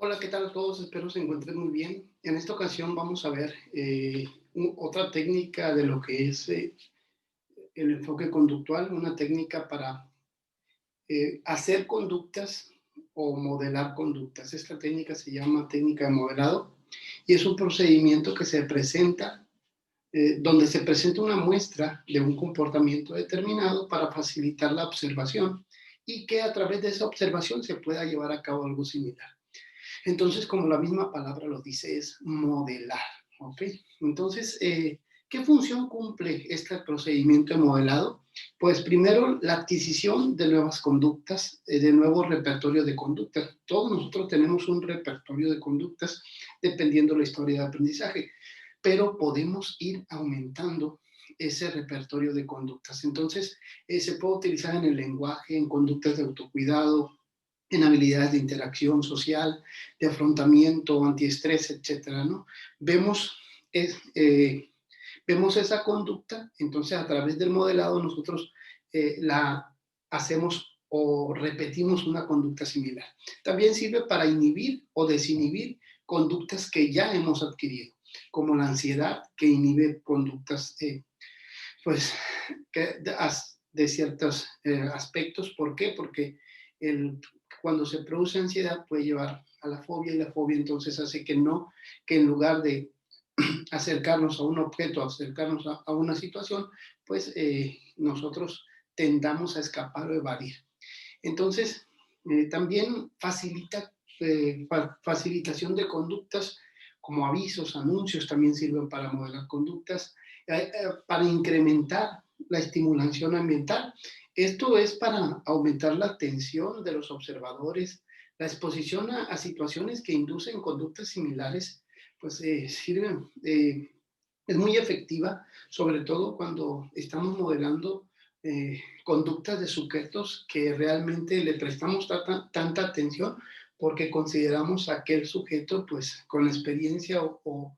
Hola, ¿qué tal a todos? Espero se encuentren muy bien. En esta ocasión vamos a ver otra técnica de lo que es el enfoque conductual, una técnica para hacer conductas o modelar conductas. Esta técnica se llama técnica de modelado y es un procedimiento que se presenta, donde se presenta una muestra de un comportamiento determinado para facilitar la observación y que a través de esa observación se pueda llevar a cabo algo similar. Entonces, como la misma palabra lo dice, es modelar, ¿ok? Entonces, ¿qué función cumple este procedimiento de modelado? Pues primero, la adquisición de nuevas conductas, de nuevos repertorios de conductas. Todos nosotros tenemos un repertorio de conductas dependiendo de la historia de aprendizaje, pero podemos ir aumentando ese repertorio de conductas. Entonces, se puede utilizar en el lenguaje, en conductas de autocuidado, en habilidades de interacción social, de afrontamiento, antiestrés, etcétera, ¿no? Vemos, es, vemos esa conducta, entonces a través del modelado nosotros la hacemos o repetimos una conducta similar. También sirve para inhibir o desinhibir conductas que ya hemos adquirido, como la ansiedad, que inhibe conductas pues, que de ciertos aspectos. ¿Por qué? Porque el, cuando se produce ansiedad puede llevar a la fobia y la fobia entonces hace que no, que en lugar de acercarnos a un objeto, acercarnos a una situación, pues nosotros tendamos a escapar o evadir. Entonces, también facilitación de conductas como avisos, anuncios, también sirven para modelar conductas, para incrementar la estimulación ambiental. Esto es para aumentar la atención de los observadores, la exposición a situaciones que inducen conductas similares, pues sirven, es muy efectiva, sobre todo cuando estamos modelando conductas de sujetos que realmente le prestamos tanta atención porque consideramos a aquel sujeto pues con experiencia o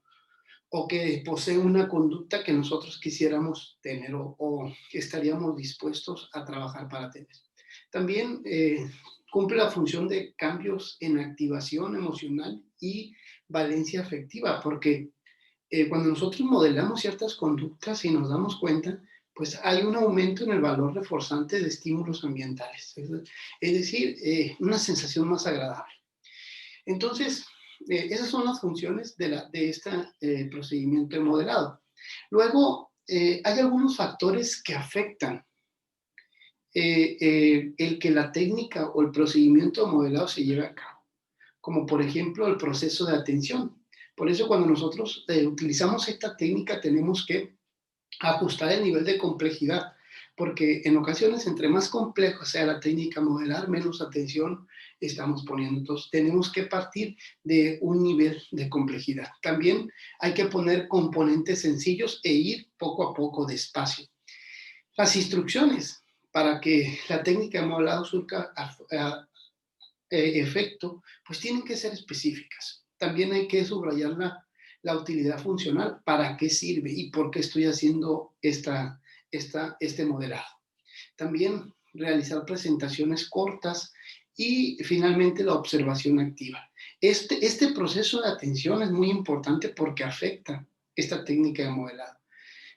que posee una conducta que nosotros quisiéramos tener o estaríamos dispuestos a trabajar para tener. También cumple la función de cambios en activación emocional y valencia afectiva, porque cuando nosotros modelamos ciertas conductas y nos damos cuenta, pues hay un aumento en el valor reforzante de estímulos ambientales, es decir, una sensación más agradable. Entonces, esas son las funciones de este procedimiento de modelado. Luego, hay algunos factores que afectan el que la técnica o el procedimiento de modelado se lleve a cabo, como por ejemplo el proceso de atención. Por eso cuando nosotros utilizamos esta técnica tenemos que ajustar el nivel de complejidad, porque en ocasiones entre más complejo sea la técnica modelar, menos atención estamos poniendo. Entonces tenemos que partir de un nivel de complejidad. También hay que poner componentes sencillos e ir poco a poco despacio. Las instrucciones para que la técnica de modelado surca efecto, pues tienen que ser específicas. También hay que subrayar la utilidad funcional, para qué sirve y por qué estoy haciendo este modelado. También realizar presentaciones cortas y finalmente la observación activa. Este proceso de atención es muy importante porque afecta esta técnica de modelado.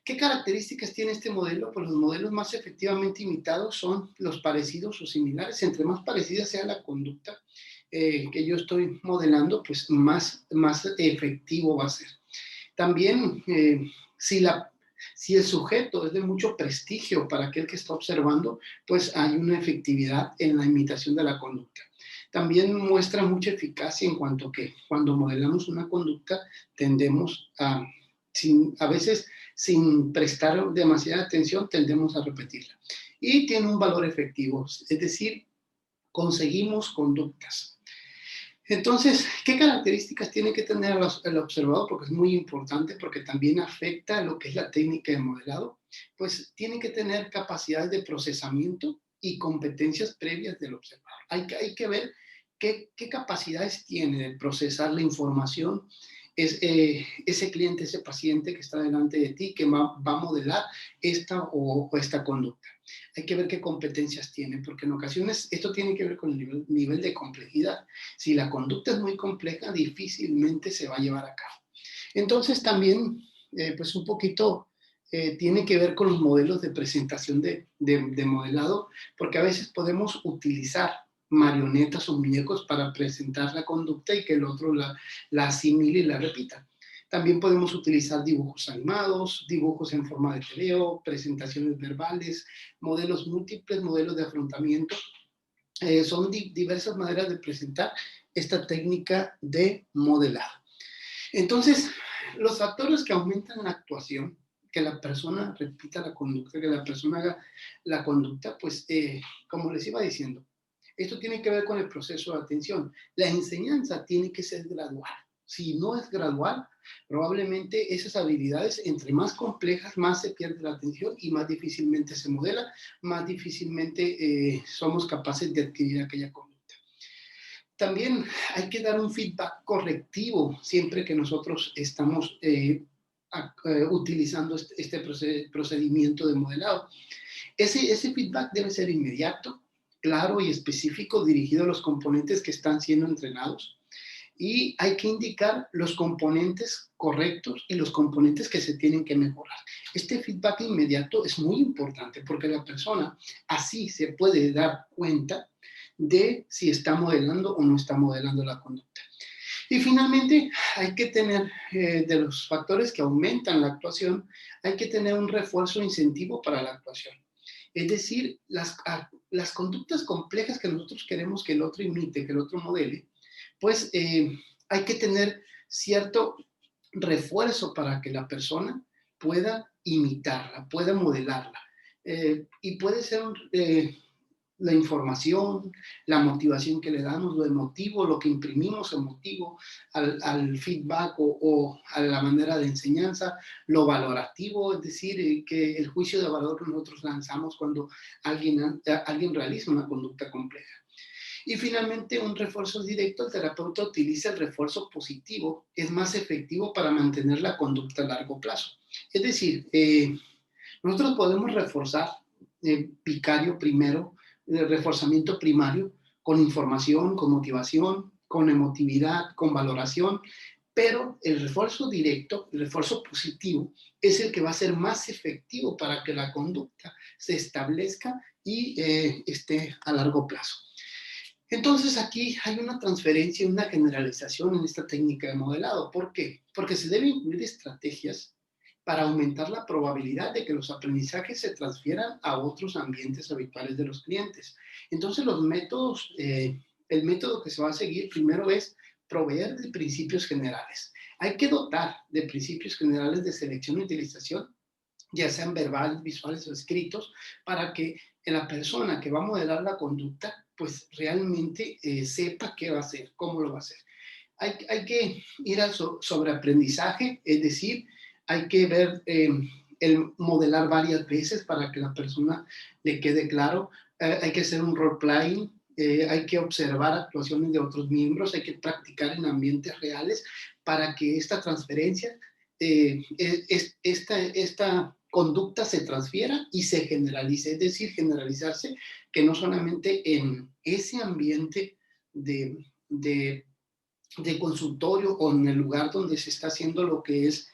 ¿Qué características tiene este modelo? Pues los modelos más efectivamente imitados son los parecidos o similares. Entre más parecida sea la conducta que yo estoy modelando, pues más efectivo va a ser. También, si el sujeto es de mucho prestigio para aquel que está observando, pues hay una efectividad en la imitación de la conducta. También muestra mucha eficacia en cuanto que cuando modelamos una conducta tendemos a veces sin prestar demasiada atención, tendemos a repetirla. Y tiene un valor efectivo, es decir, conseguimos conductas. Entonces, ¿qué características tiene que tener el observador? Porque es muy importante, porque también afecta lo que es la técnica de modelado. Pues tiene que tener capacidades de procesamiento y competencias previas del observador. Hay que ver qué capacidades tiene de procesar la información ese cliente, ese paciente que está delante de ti, que va a modelar esta o esta conducta. Hay que ver qué competencias tiene, porque en ocasiones esto tiene que ver con el nivel de complejidad. Si la conducta es muy compleja, difícilmente se va a llevar a cabo. Entonces también, pues un poquito tiene que ver con los modelos de presentación de modelado, porque a veces podemos utilizar marionetas o muñecos para presentar la conducta y que el otro la asimile y la repita. También podemos utilizar dibujos animados, dibujos en forma de video, presentaciones verbales, modelos múltiples, modelos de afrontamiento. Son diversas maneras de presentar esta técnica de modelado. Entonces, los factores que aumentan la actuación, que la persona repita la conducta, que la persona haga la conducta, pues como les iba diciendo, esto tiene que ver con el proceso de atención. La enseñanza tiene que ser gradual. Si no es gradual, probablemente esas habilidades, entre más complejas, más se pierde la atención y más difícilmente se modela, más difícilmente somos capaces de adquirir aquella conducta. También hay que dar un feedback correctivo siempre que nosotros estamos utilizando este procedimiento de modelado. Ese feedback debe ser inmediato, claro y específico, dirigido a los componentes que están siendo entrenados. Y hay que indicar los componentes correctos y los componentes que se tienen que mejorar. Este feedback inmediato es muy importante porque la persona así se puede dar cuenta de si está modelando o no está modelando la conducta. Y finalmente, hay que tener, de los factores que aumentan la actuación, hay que tener un refuerzo incentivo para la actuación. Es decir, las conductas complejas que nosotros queremos que el otro imite, que el otro modele, pues hay que tener cierto refuerzo para que la persona pueda imitarla, pueda modelarla. Y puede ser la información, la motivación que le damos, lo emotivo, lo que imprimimos emotivo al feedback o a la manera de enseñanza, lo valorativo, es decir, que el juicio de valor que nosotros lanzamos cuando alguien realiza una conducta compleja. Y finalmente, un refuerzo directo, el terapeuta utiliza el refuerzo positivo, es más efectivo para mantener la conducta a largo plazo. Es decir, nosotros podemos reforzar vicario primero, reforzamiento primario, con información, con motivación, con emotividad, con valoración, pero el refuerzo directo, el refuerzo positivo, es el que va a ser más efectivo para que la conducta se establezca y esté a largo plazo. Entonces aquí hay una transferencia y una generalización en esta técnica de modelado. ¿Por qué? Porque se deben incluir estrategias para aumentar la probabilidad de que los aprendizajes se transfieran a otros ambientes habituales de los clientes. Entonces los métodos, el método que se va a seguir primero es proveer de principios generales. Hay que dotar de principios generales de selección y utilización, ya sean verbales, visuales o escritos, para que la persona que va a modelar la conducta, pues realmente sepa qué va a hacer, cómo lo va a hacer. Hay que ir al sobreaprendizaje, es decir, hay que ver el modelar varias veces para que la persona le quede claro. Hay que hacer un role-playing, hay que observar actuaciones de otros miembros, hay que practicar en ambientes reales para que esta transferencia, esta conducta se transfiera y se generalice, es decir, generalizarse que no solamente en ese ambiente de consultorio o en el lugar donde se está haciendo lo que es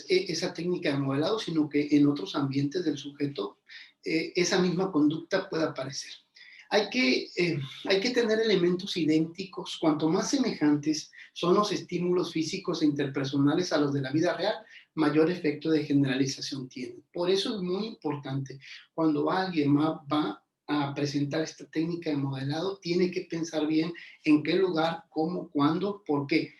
esa técnica de modelado, sino que en otros ambientes del sujeto esa misma conducta pueda aparecer. Hay que tener elementos idénticos. Cuanto más semejantes son los estímulos físicos e interpersonales a los de la vida real, mayor efecto de generalización tienen. Por eso es muy importante, cuando alguien va a presentar esta técnica de modelado, tiene que pensar bien en qué lugar, cómo, cuándo, por qué.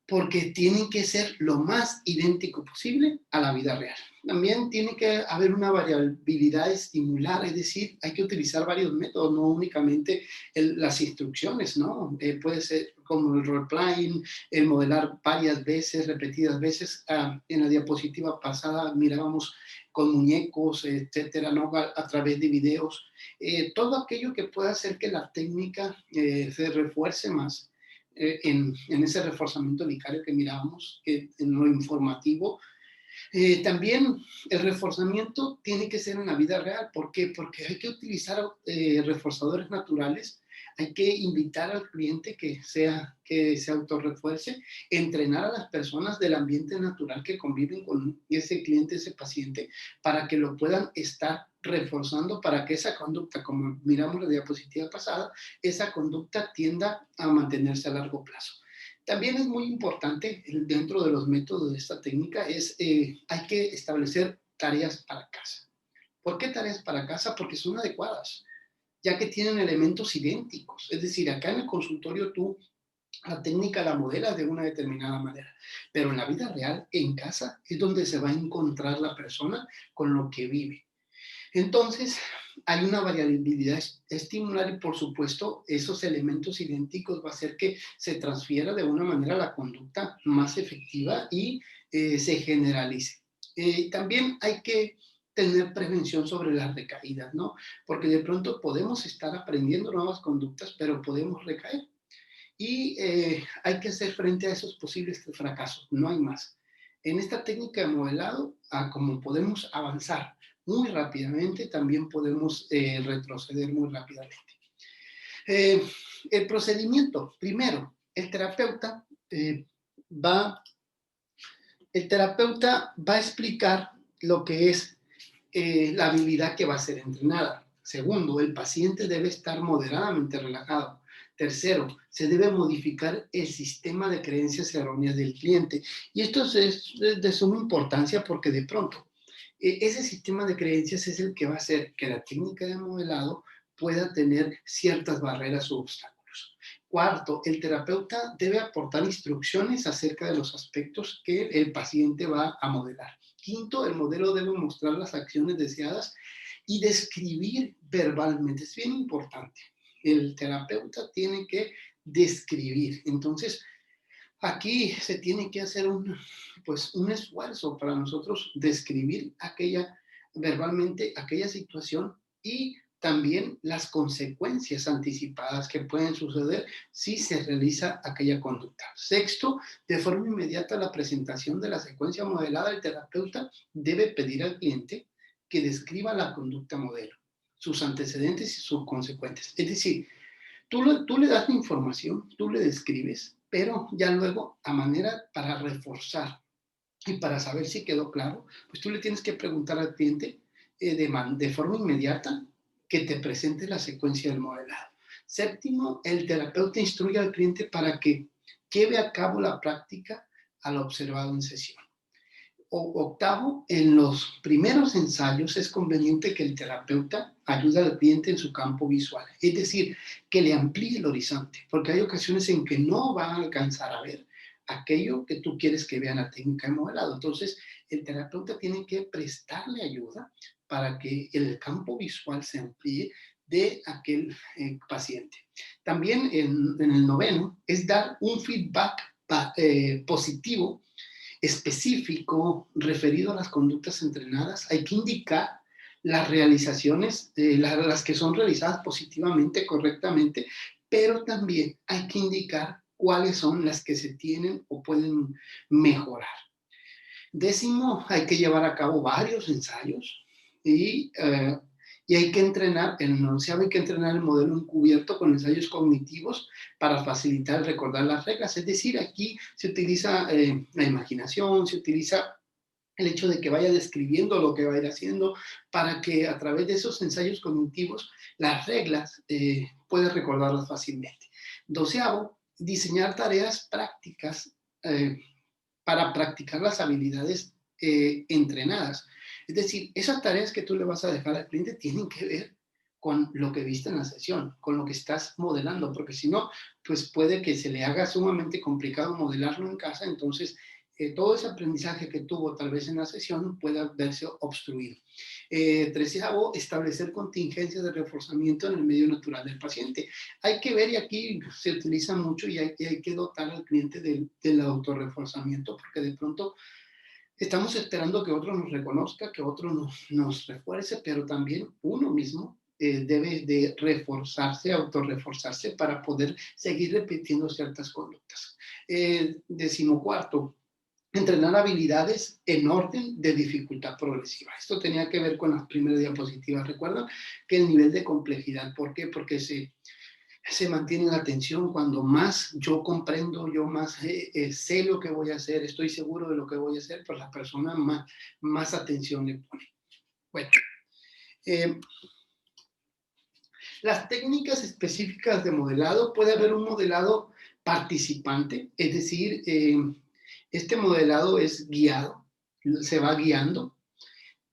Porque tienen que ser lo más idéntico posible a la vida real. También tiene que haber una variabilidad estimular, es decir, hay que utilizar varios métodos, no únicamente las instrucciones, ¿no? Puede ser como el role-playing, el modelar varias veces, repetidas veces. En la diapositiva pasada mirábamos con muñecos, etcétera, ¿no? A través de videos. Todo aquello que pueda hacer que la técnica se refuerce más. en ese reforzamiento vicario que mirábamos, en lo informativo. También el reforzamiento tiene que ser en la vida real. ¿Por qué? Porque hay que utilizar reforzadores naturales, hay que invitar al cliente que se autorrefuerce, entrenar a las personas del ambiente natural que conviven con ese cliente, ese paciente, para que lo puedan estar reforzando, para que esa conducta, como miramos la diapositiva pasada, esa conducta tienda a mantenerse a largo plazo. También es muy importante dentro de los métodos de esta técnica hay que establecer tareas para casa. ¿Por qué tareas para casa? Porque son adecuadas, ya que tienen elementos idénticos. Es decir, acá en el consultorio tú la técnica la modelas de una determinada manera, pero en la vida real, en casa, es donde se va a encontrar la persona con lo que vive. Entonces, hay una variabilidad estimular y, por supuesto, esos elementos idénticos va a hacer que se transfiera de una manera la conducta más efectiva y se generalice. También hay que tener prevención sobre las recaídas, ¿no? Porque de pronto podemos estar aprendiendo nuevas conductas, pero podemos recaer. Y hay que hacer frente a esos posibles fracasos, no hay más. En esta técnica de modelado, como podemos avanzar muy rápidamente, también podemos retroceder muy rápidamente. Eh, el procedimiento, primero, va, el terapeuta va a explicar lo que es la habilidad que va a ser entrenada. Segundo, el paciente debe estar moderadamente relajado. Tercero, se debe modificar el sistema de creencias erróneas del cliente. Y esto es de suma importancia porque de pronto ese sistema de creencias es el que va a hacer que la técnica de modelado pueda tener ciertas barreras o obstáculos. Cuarto, el terapeuta debe aportar instrucciones acerca de los aspectos que el paciente va a modelar. Quinto, el modelo debe mostrar las acciones deseadas y describir verbalmente. Es bien importante. El terapeuta tiene que describir. Entonces, aquí se tiene que hacer un esfuerzo para nosotros describir verbalmente aquella situación y también las consecuencias anticipadas que pueden suceder si se realiza aquella conducta. Sexto, de forma inmediata la presentación de la secuencia modelada, el terapeuta debe pedir al cliente que describa la conducta modelo, sus antecedentes y sus consecuencias. Es decir, tú le das la información, tú le describes, pero ya luego, a manera para reforzar y para saber si quedó claro, pues tú le tienes que preguntar al cliente de forma inmediata que te presente la secuencia del modelado. Séptimo, el terapeuta instruye al cliente para que lleve a cabo la práctica al observado en sesión. Octavo, en los primeros ensayos es conveniente que el terapeuta ayude al cliente en su campo visual, es decir, que le amplíe el horizonte, porque hay ocasiones en que no va a alcanzar a ver aquello que tú quieres que vea en la técnica de modelado. Entonces, el terapeuta tiene que prestarle ayuda para que el campo visual se amplíe de aquel paciente. También en el noveno es dar un feedback positivo específico referido a las conductas entrenadas. Hay que indicar las realizaciones, las que son realizadas positivamente, correctamente, pero también hay que indicar cuáles son las que se tienen o pueden mejorar. Décimo, hay que llevar a cabo varios ensayos y hay que entrenar, en el onceavo hay que entrenar el modelo encubierto con ensayos cognitivos para facilitar recordar las reglas. Es decir, aquí se utiliza la imaginación, se utiliza el hecho de que vaya describiendo lo que va a ir haciendo para que a través de esos ensayos cognitivos las reglas pueda recordarlas fácilmente. Doceavo, diseñar tareas prácticas para practicar las habilidades entrenadas. Es decir, esas tareas que tú le vas a dejar al cliente tienen que ver con lo que viste en la sesión, con lo que estás modelando, porque si no, pues puede que se le haga sumamente complicado modelarlo en casa, entonces todo ese aprendizaje que tuvo tal vez en la sesión pueda verse obstruido. Treceavo, establecer contingencias de reforzamiento en el medio natural del paciente. Hay que ver, y aquí se utiliza mucho, y hay que dotar al cliente del autorreforzamiento, porque de pronto estamos esperando que otro nos reconozca, que otro nos refuerce, pero también uno mismo debe de reforzarse, autorreforzarse para poder seguir repitiendo ciertas conductas. 14, entrenar habilidades en orden de dificultad progresiva. Esto tenía que ver con las primeras diapositivas. Recuerdan que el nivel de complejidad, ¿por qué? Porque se mantiene la atención cuando más yo comprendo, yo más sé lo que voy a hacer, estoy seguro de lo que voy a hacer, pues la persona más atención le pone. Bueno, las técnicas específicas de modelado, puede haber un modelado participante, es decir, este modelado es guiado, se va guiando,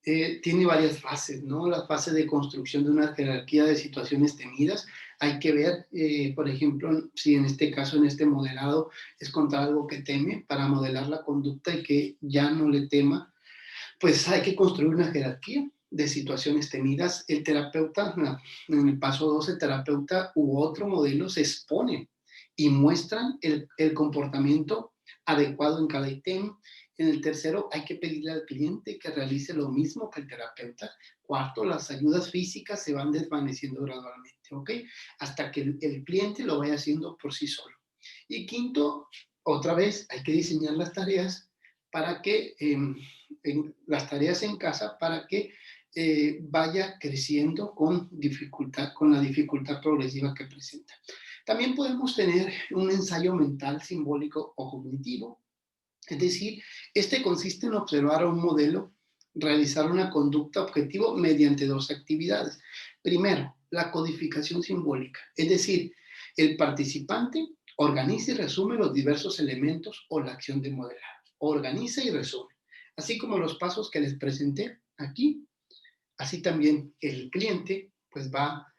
tiene varias fases, ¿no? La fase de construcción de una jerarquía de situaciones temidas. Hay que ver, por ejemplo, si en este caso, en este modelado, es contra algo que teme, para modelar la conducta y que ya no le tema, pues hay que construir una jerarquía de situaciones temidas. El terapeuta, en el paso 2, el terapeuta u otro modelo se expone y muestran el comportamiento adecuado en cada ítem. En el tercero, hay que pedirle al cliente que realice lo mismo que el terapeuta. Cuarto, las ayudas físicas se van desvaneciendo gradualmente, ¿ok? Hasta que el cliente lo vaya haciendo por sí solo. Y quinto, otra vez, hay que diseñar las tareas para que, las tareas en casa, para que vaya creciendo con dificultad, con la dificultad progresiva que presenta. También podemos tener un ensayo mental, simbólico o cognitivo. Es decir, este consiste en observar a un modelo, realizar una conducta objetivo mediante dos actividades. Primero, la codificación simbólica, es decir, el participante organiza y resume los diversos elementos o la acción de modelar. Organiza y resume. Así como los pasos que les presenté aquí, así también el cliente pues va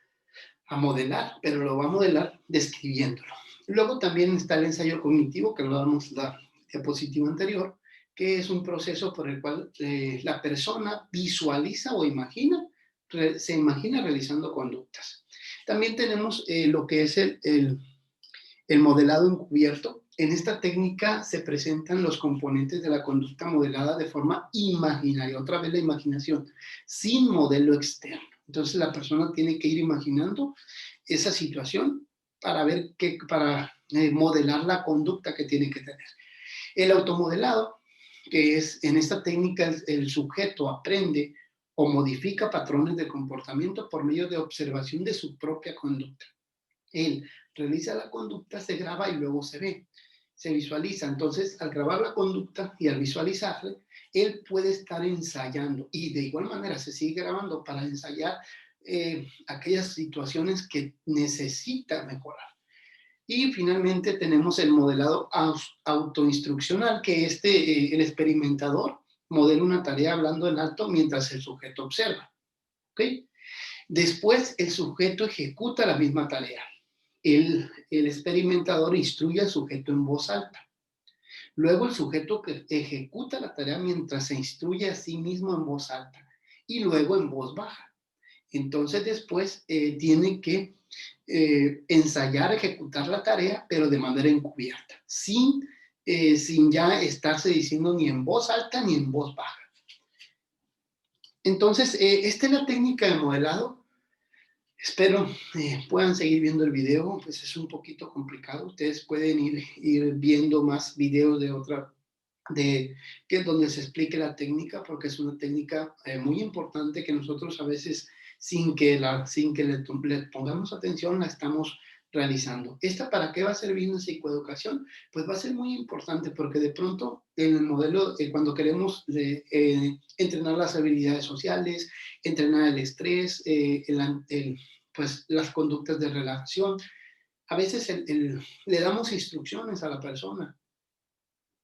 a modelar, pero lo va a modelar describiéndolo. Luego también está el ensayo cognitivo, que lo damos la diapositiva anterior, que es un proceso por el cual la persona visualiza o se imagina realizando conductas. También tenemos lo que es el modelado encubierto. En esta técnica se presentan los componentes de la conducta modelada de forma imaginaria, otra vez la imaginación, sin modelo externo. Entonces la persona tiene que ir imaginando esa situación para ver para modelar la conducta que tiene que tener. El automodelado, que es en esta técnica el sujeto aprende o modifica patrones de comportamiento por medio de observación de su propia conducta. Él realiza la conducta, se graba y luego se ve, se visualiza. Entonces, al grabar la conducta y al visualizarla, él puede estar ensayando y de igual manera se sigue grabando para ensayar aquellas situaciones que necesita mejorar. Y finalmente tenemos el modelado autoinstruccional, que el experimentador modela una tarea hablando en alto mientras el sujeto observa. ¿Ok? Después, el sujeto ejecuta la misma tarea. El experimentador instruye al sujeto en voz alta. Luego el sujeto que ejecuta la tarea mientras se instruye a sí mismo en voz alta y luego en voz baja. Entonces después tiene que ensayar, ejecutar la tarea, pero de manera encubierta, sin ya estarse diciendo ni en voz alta ni en voz baja. Entonces, esta es la técnica de modelado. Espero puedan seguir viendo el video, pues es un poquito complicado. Ustedes pueden ir viendo más videos que es donde se explique la técnica, porque es una técnica muy importante que nosotros a veces sin que le pongamos atención la estamos realizando. ¿Esta para qué va a servir en psicoeducación? Pues va a ser muy importante porque de pronto en el modelo, cuando queremos entrenar las habilidades sociales, entrenar el estrés, pues las conductas de relación, a veces le damos instrucciones a la persona,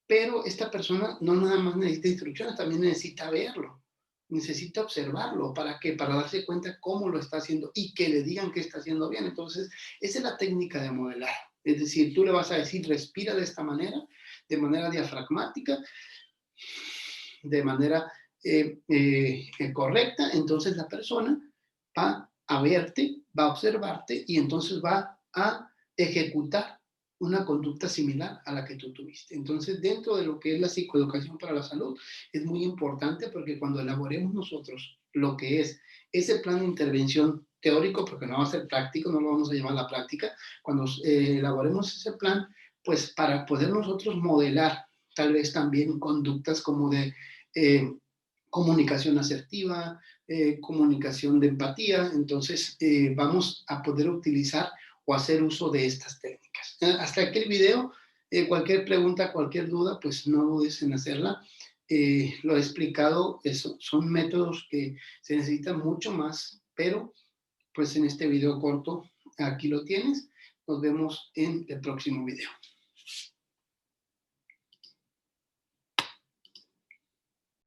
pero esta persona no nada más necesita instrucciones, también necesita verlo, necesita observarlo. ¿Para qué? Para darse cuenta cómo lo está haciendo y que le digan que está haciendo bien. Entonces, esa es la técnica de modelar. Es decir, tú le vas a decir, respira de esta manera, de manera diafragmática, de manera correcta. Entonces, la persona va a verte, va a observarte y entonces va a ejecutar una conducta similar a la que tú tuviste. Entonces, dentro de lo que es la psicoeducación para la salud, es muy importante porque cuando elaboremos nosotros lo que es ese plan de intervención teórico, porque no va a ser práctico, no lo vamos a llevar a la práctica. Cuando elaboremos ese plan, pues para poder nosotros modelar tal vez también conductas como de comunicación asertiva, comunicación de empatía, entonces vamos a poder utilizar o hacer uso de estas técnicas. Hasta aquí el video. Cualquier pregunta, cualquier duda, pues no dudes en hacerla. Lo he explicado, son métodos que se necesitan mucho más, pero pues en este video corto, aquí lo tienes. Nos vemos en el próximo video.